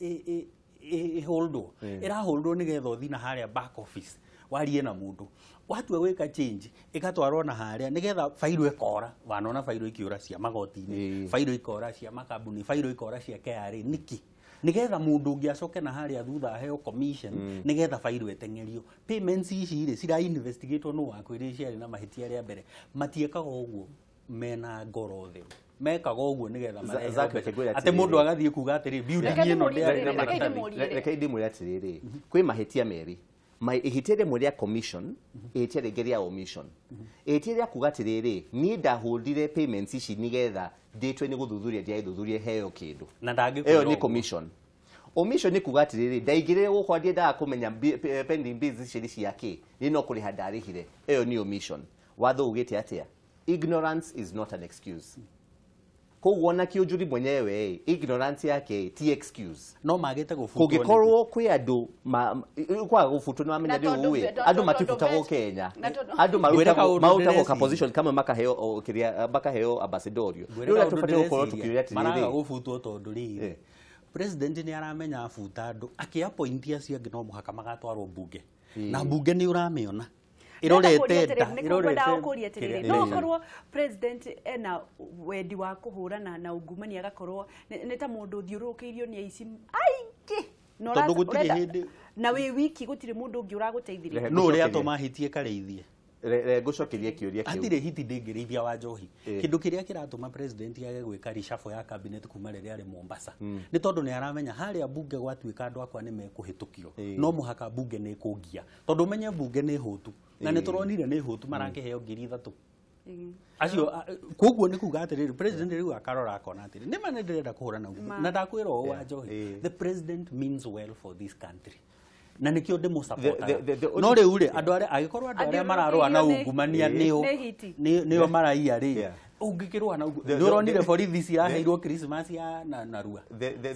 holdo ira holdo nigetha uthina haria back office warie na mundu watu aweka change ikatwarwo na haria nigetha failo ikora wanona failo ikiura cia magoti-ini failo ikora cia makambuni failo ikora cia KRA niki nigetha mundu ungiacoke na haria thutha heo commission nigetha failo etengerio payments ici ri cira investigate no wakwiri ciari na mahitia ria mbere matiekaga uguo mena ngoro theru mekaga uguo nigetha ate mundu agathie kuga atiri building ino reke ndimwire atiriri kwi mahitia meri ihitiä rä mwe rä a commission ihitiä rä ngä rä a omission ihitiä rä a kuga atä rä rä niä ndahåndire payments ici nä getha ndätwe nä gå thuthuria ndiaithuthurie heo kä ndå ä yo nä commission. Omission nä kuga atä rä rä ndaingä rä gå kwa ndiendaga kå menya pending bills ici nä ciakä nä no kå rä ha ndarä hire ä yo nä omission. Watho ugä te atä a ignorance is not an excuse. Koguo na kĩonjũri mwenyewe ignorance yake ti excuse. No magite gufutwo kugikorwo kwi andu kwa gufutwo na menya ndi uwe andu matifutagwo Kenya andu marutagwo ka position kama makaheo kiria makaheo ambassadorio rĩu tubatie gukorwo tukiuria ati maraga gufutwo tondu riri president ni aramenya afuta andu akiapointia cia ngino muhaka magatwarwo bunge na bunge ni uramiona irorete no korwo president ena wendi wa kuhurana na ungumania agakorwo ni ta mundu thiurukiirio ni aici aiki tondu gutire hindi na wi wiki gutire mundu ungi uraguteithiria no ri atoma hitie kareithie gucokeria kiuria kiu atire hiti ndingirithia wa njohi kindu kiria kiratuma president age gwika reshuffle ya cabinet kuma riria ari Mombasa ni tondu ni aramenya haria bunge gwatuika andu akwa ni mekuhitukio no muhaka bunge ni kungia tondu menye bunge ni hutu na ni turonire ni hutu marakiheo ngiri 3 acio koguo ni kuga atiriri president riu akarora akona atiri ni mane ndirenda kuhurana na ndakwira o wa njohi the president means well for this country na nikio ndimo support no riu ri andu aria agikorwo andu aria mararua na ungumania nio maraia ri ungikirwa na uronire borithi ciraheirwo Christmas ya narua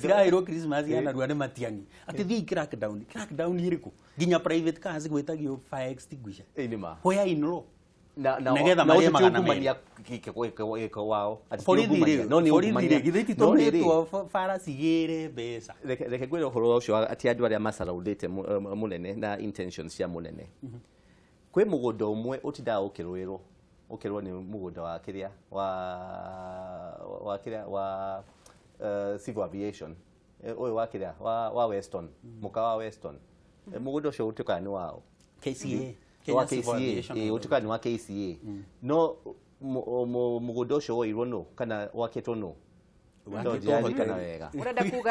ciraheirwo Christmas ya narua ni matiangi ati thi crackdown iriku ginya private cars gwetagio fire extinguisher inima where in law negetha maria magana kiko wao borithi githiti tonetwo fara cigire mbeca reke gwira uhoro ucio ati andu aria masaraudite munene na intentions cia munene kwi mugunda umwe utinda ukirwo ni mugunda wa kiria wa civil aviation oyo wa kiria wa Weston muka wa Weston mugunda ucio utikana ni wao KCA wa KCA utukani wa KCA no mugundo ucio woirwo no kana waketwo no kana wega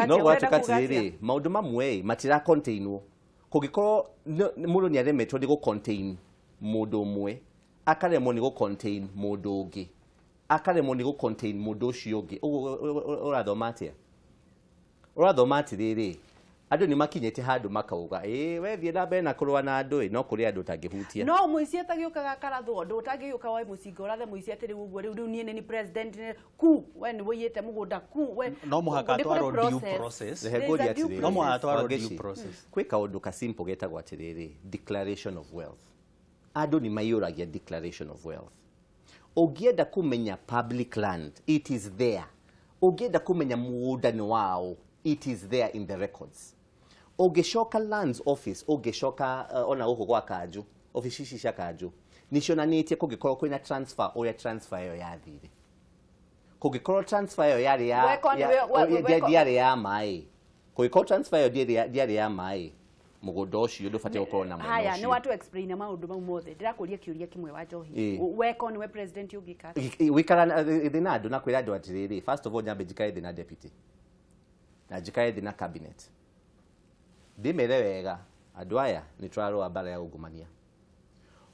no watukatiri maundu mamwe matira containwo kugikorwo mundu ni aremetwo ni go contain mundu umwe akaremwo ni go contain mundu ungi akaremwo ni go contain mundu ucio ungi urathoma atiriri andu ni makinyete handu makauga we thie na mbere na kurwa na andu no kuri andu tangihutia no muici atagiukaga karatho ndu tangiuka wa mucinga urathe muici atiri uguo riu nie ni president ku we ni woyete mugunda ku we no muhaka twaro due process no muhaka twaro due process kwi kaundu ka simple getagwo atiriri declaration of wealth andu ni mayuragia declaration of wealth ugienda kumenya public land it is there ugienda kumenya mugunda ni wao it is there in the records ogeshoka lands office ogeshoka ona huko kwa Kaju office ici cia Kaju nicionanitie kugikorwo kwina transfer oya transfer yo yathire kugikorwo transfer yo yari ya mai kugikorwo transfer yo yari ya mai mugundo ucio ndufate gukorwo na mwena haya ni watu explain maundu mau mothe ndirakuria kiuria kimwe wa njohi weko ni we president ugika wikara thina andu na kwira andu atiriri first of all nyambe njikare thina deputy na njikare thina cabinet ndimere wega andu aya ni twarwa bara ya ungumania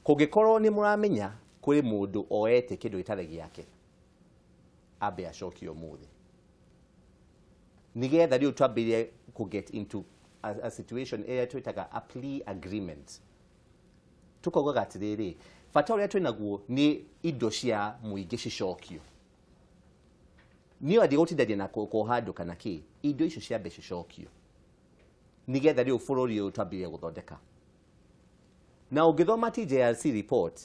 kugikorwo ni muramenya kuri mundu oete kindu itare giake abe ashokio muthi nigetha riu twambirie ku get into a situation area twitaga a plea agreement tukogoga atiriri fata uria twinaguo ni indo cia muingi cicokio niyo adigotithagia na handu kana ki indo icio cia mbeca cicokio nigetha riu bururi uyu twambirie guthondeka na ungithoma TJRC report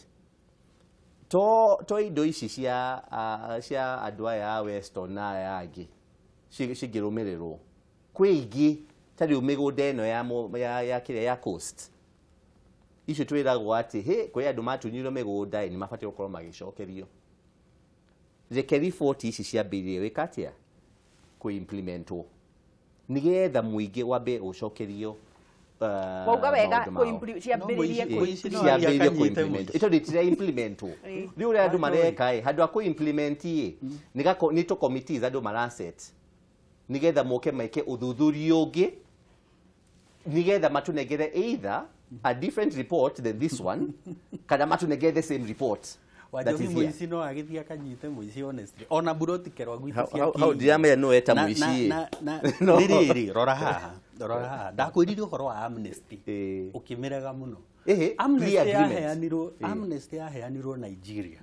to indo ici cia andu aya a Weston na aya angi cigirumirirwo kwi ingi tari migunda eno ya kiria ya coast icio twiragwo ati kwi andu matunyirwo migunda ni mabati gukorwo magicokerio reke report ici ciambirie wikatia ku implementwo nigetha muingi wabe ucokerio wauga wega ciambiririe ku implement ito ditira implement riu ria andu mareka handu aku implement ni to committees andu maraset nigetha moke maike uthuthurio ungi nigetha matunegere either a different report than this one kana matunegere the same report wajohi muici no agithia kanyite muici honestly ona buroti kerwa gwithu cia how diamaya no eta muici riri rora haha ndakwiririo horo wa amnesty ukimirega muno amnesty yaheanirwo Nigeria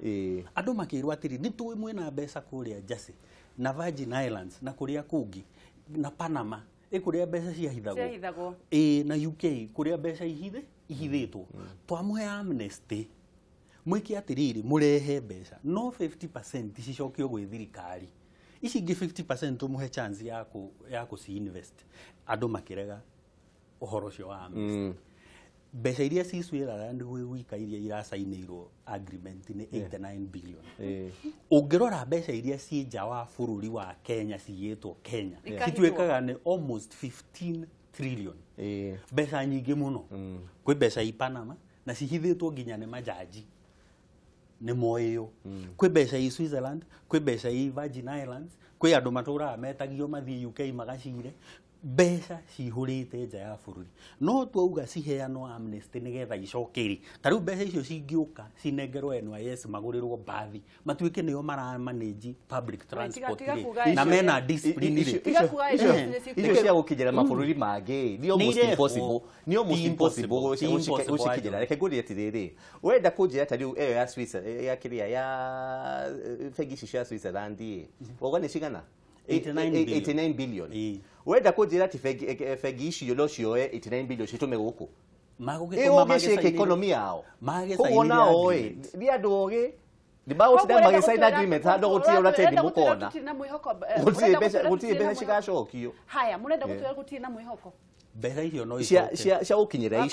andu makirwa atiri ni tuwe mwena mbeca kuria Jersey na Virgin Islands na kuria kungi na Panama kuria mbeca ciahithagwo na UK kuria mbeca ihithitwo twamuhe amnesty mwiki atiriri murehe mbeca no 50% cicokio gwi thirikari ici ingi 50% tumuhe chance ya ku si invest andu makirega uhoro cio wa amnesty mbeca iria ci Switzerland gwika iria irasainirwo agreement ni 89 billion ungirora mbeca iria ci nja wa bururi wa Kenya ciyetwo Kenya citwekaga ni almost 15 trillion mbeca nyingi muno kwi mbeca i Panama na cihithitwo nginya ni majaji nĩ moĩyo kwĩ mbeca i Switzerland kwĩ mbeca i Virgin Islands kwĩ andũ matũraga metagio mathiĩ UK magacire mbeca cihũrĩte nja ya bũrũri no twauga ciheanwo amnesty nĩgetha icokeri ta rĩu mbeca icio cingĩũka cinengerwo NYS magũrĩrwo mbathi matuĩke nĩo maramanage public transport na mena discipline icio cia gũkinyĩra mabũrũri mangĩ nĩo most impossible gũcikinyĩra reke ngũrie atĩrĩrĩ wenda kũnjĩra ta rĩu ĩyo ya Swiss ya kĩrĩa ya bengi ici cia Switzerland oga nĩ cigana 89 billion wenda kũnjĩra atĩ bengi icio no cioe 89 billion citũme gũkũ ĩũgĩcĩke economy yao koguo nao nĩ andũ ogĩ nĩmagũtinda magĩsign agreement handũ gũtirĩ ũratendi mũkona gũtirĩ mbeca cigacokio haya mũrenda gũtwĩra gũtirĩ na mwĩhoko mbeca icio no cia gũkinyĩra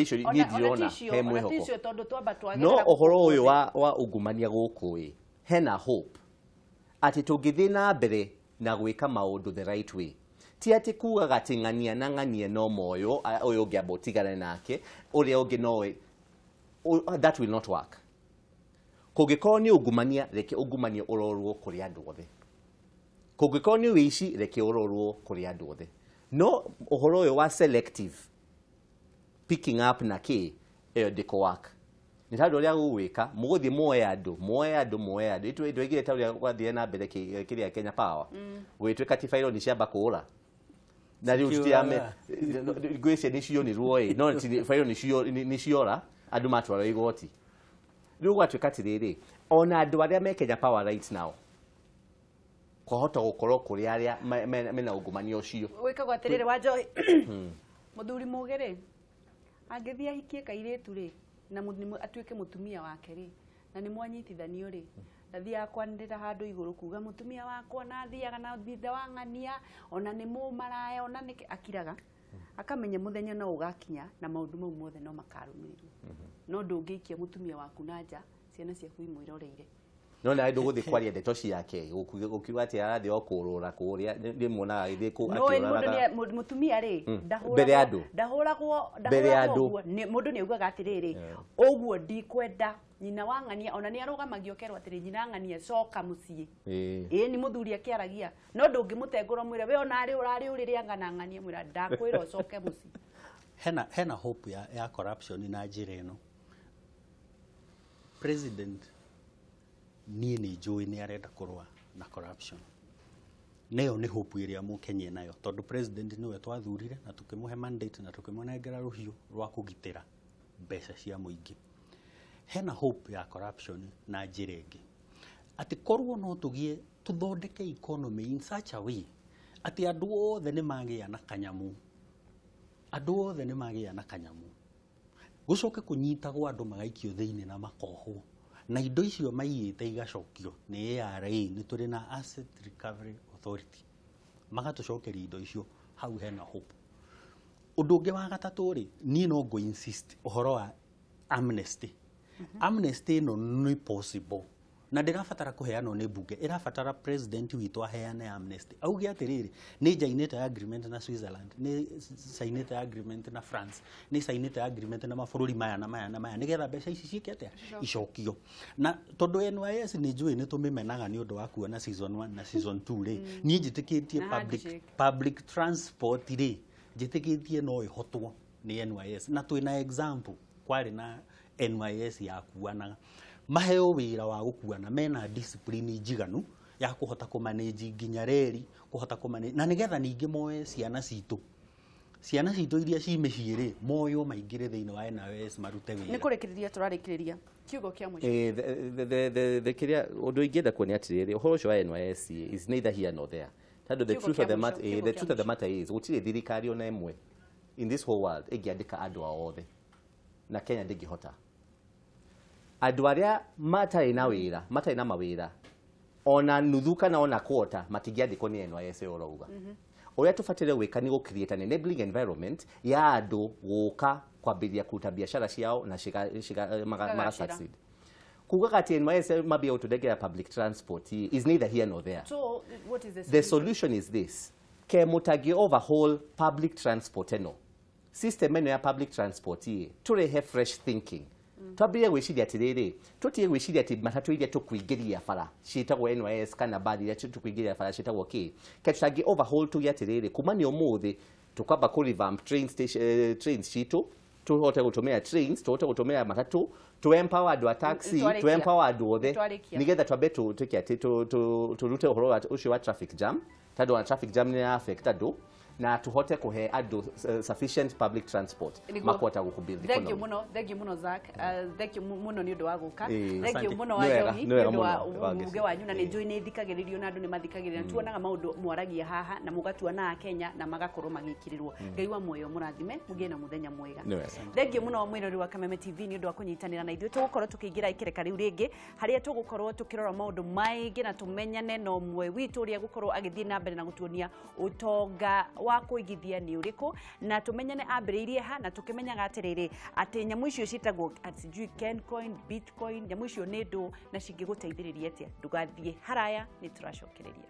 icio niĩ ndirona he mwĩhoko no ũhoro ũyũ wa ungumania gũkũ hena hope ati tũngĩthiĩ na mbere na gwĩka maũndũ the right way ti atĩ kugaga atĩ ng'ania na ng'ania no moyo ũyũ ũngĩ amba ũtigane nake ũrĩa ũngĩ nowe that will not work kũngĩkorwo nĩ ungumania reke ungumania ũrorwo kũrĩ andũ othe kũngĩkorwo nĩ ũici reke ũrorwo kũrĩ andũ othe no ũhoro ũyũ wa selective picking up na kĩ ĩyo ndĩko work nĩ tondũ ũrĩa gũgwĩka mũgũthiĩ muoe andũ itũigire ta ũrĩa gwathire na mbere kĩrĩa Kenya Power gwĩtwĩka ti baironi ciamba kũũra na rĩu tutiame ngwĩcia nĩ cionirwo no baironi nĩ ciora andũ matwarwo igoti rĩu gwatuĩka atĩrĩrĩ ona andũ arĩa me Kenya Power right now kwahota gũkorwo kũrĩ arĩa mena ungumania ũcio gwĩkagwo atĩrĩrĩ wa Njohi mũthuri mũgĩ-rĩ angĩthiĩ ahikie kairĩtu rĩ na atuĩke mũtumia wake rĩ na nĩ mwanyitithanio rĩ ndathiaga kwanĩrĩra handũ igũrũ kuga mũtumia wakwa na thiaga na thitha wa ng'ania ona nĩ mũmaraya ona nĩkĩ akiraga akamenya mũthenya no ũgakinya na maũndũ mau mothe no makarũmĩrĩrwo no ndũngĩikia mũtumia waku na nja ciana ciaku imwĩroreire no na ndũgũthiĩ kwaria ndeto ciake gũkiuga atĩ arathiĩ o kũrũra kũrĩa ndĩmuonaga gĩthiĩ akĩũraga mũtumia rĩ ndahũragwo mũndũ nĩ augaga atĩrĩrĩ ũguo ndikwenda nyina wa ng'ania ona nĩ arũgamagio kerwo atĩrĩ nyina ng'ania coka mũciĩ nĩ mũthuri akĩaragia no ndũngĩmũtengũra mwĩre we ona arĩ ũrarĩ ũrĩrĩa ngana ng'ania mwĩra ndakwĩra ũcoke mũciĩ hena hope ya corruption na njĩra ĩno president niĩ nĩ njũĩ nĩ arenda kũrũa na corruption nayo nĩ hope ĩrĩa mũkenya nayo tondũ president nĩwe twathurire na tũkĩmũhe mandate na tũkĩmũnengera rũhiũ rwa kũgitĩra mbeca cia mũingĩ hena hope ya corruption na njĩra ĩngĩ atĩ korwo no tũthondeke economy in such a way atĩ andũ othe nĩ magĩa na kanyamu gũcoke kũnyitagwo andũ magaikio thĩinĩ na makohwo na indo icio maiyĩte igacokio nĩ ARA nĩ tũrĩ na Asset Recovery Authority magatũcokeria indo icio hau hena hope ũndũ ũngĩ wa gatatũ rĩ niĩ no ngo insist ũhoro wa amnesty amnesty ĩno nĩ possible na ndĩrabatara kũheanwo nĩ mbunge ĩrabatara president witũ aheane amnesty auge atĩrĩrĩ nĩ njainĩte agreement na Switzerland nĩ sainĩte agreement na France nĩ sainĩte agreement na mabũrũri maya na maya nĩgetha mbeca ici ciĩke atĩa icokio na tondũ NYS nĩ njũĩ nĩ tũmĩmenaga nĩ ũndũ wa kuona season 1 na season 2 rĩ niĩ njĩtĩkĩtie public transport rĩ njĩtĩkĩtie no ĩhotwo nĩ NYS na twĩna example kwarĩ na NYS ya kuanaga maheo wĩra wa gũkuana mena discipline njiganu ya kũhota kũmanage nginya reri kũhota kũmanage na nĩgetha ningĩ moe ciana citũ iria ci mĩciĩ rĩ moyo maingĩre thĩinĩ wa NYS marute wĩra nĩ kũrĩkĩrĩria tũrarĩkĩrĩria kiugo kĩa mũico kĩrĩa ũndũ ingĩenda kuonia atĩrĩrĩ ũhoro ũcio wa NYS is neither here nor there tondũ the truth of the matter is gũtirĩ thirikari ona ĩmwe in this whole world ĩngĩandĩka andũ ao othe na Kenya ndĩngĩhota andũ arĩa matarĩ na mawĩra ona nuthu kana ona quarter matingĩandĩkwo nĩ NYS ũrauga ũrĩa tũbataire gwĩka nĩ gũ-create an enabling environment ya andũ gũka kwambĩrĩria kũruta biacara ciao na magasucceed kugaga atĩ NYS mambia gũtũnengera public transport is neither here nor there. So what is the solution is this ke mũtangĩ overhaul public transport ĩno system ĩno ya public transport tũrehe fresh thinking twambire gwiciria atiriri tutige gwiciria ati matatu iria tukuingiria bara ciitagwo NYS kana badi iria tukuingiria bara ciitagwo ki tutangi overhaul tuge atiriri kuma ni umuthi tukamba ku revamp trains citu tuhote gutumira trains tuhote gutumira matatu to empower andu a taxi to empower andu othe nigetha twambe tuke ati turute uhoro ucio wa traffic jam tado na traffic jam ni affect andu na tuhote kuhe andu sufficient public transport makwata gukubuild economy. Thank you muno Zach, thank you muno ni undu wa guka, thank you muno wa Johi ni undu wa muge wanyu na ni njui ni thikagiririo na andu ni mathikagirira tuonaga maundu mwaragia haha na mugatuana Kenya na magakorwo magikirirwo. Ngai wa moyo murathime mugie na muthenya mwega. Thank you muno mwirori wa Kameme TV ni undu wa kunyitanira na ithuĩ tugukorwo tukiingira ikereka riu ringi haria tugukorwo tukirora maundu maingi na tumenyane no mwe witu uria gukorwo agithie na mbere na gutuonia utonga wa kuigithia ni uriku na tumenyane ambiriirie ha na tukimenyaga atiriri ati nyamu icio citagwo atijui Kencoin, Bitcoin, nyamu icio ni ndu na cingiguteithiriria atia ndugathie haraya ni turacokereria.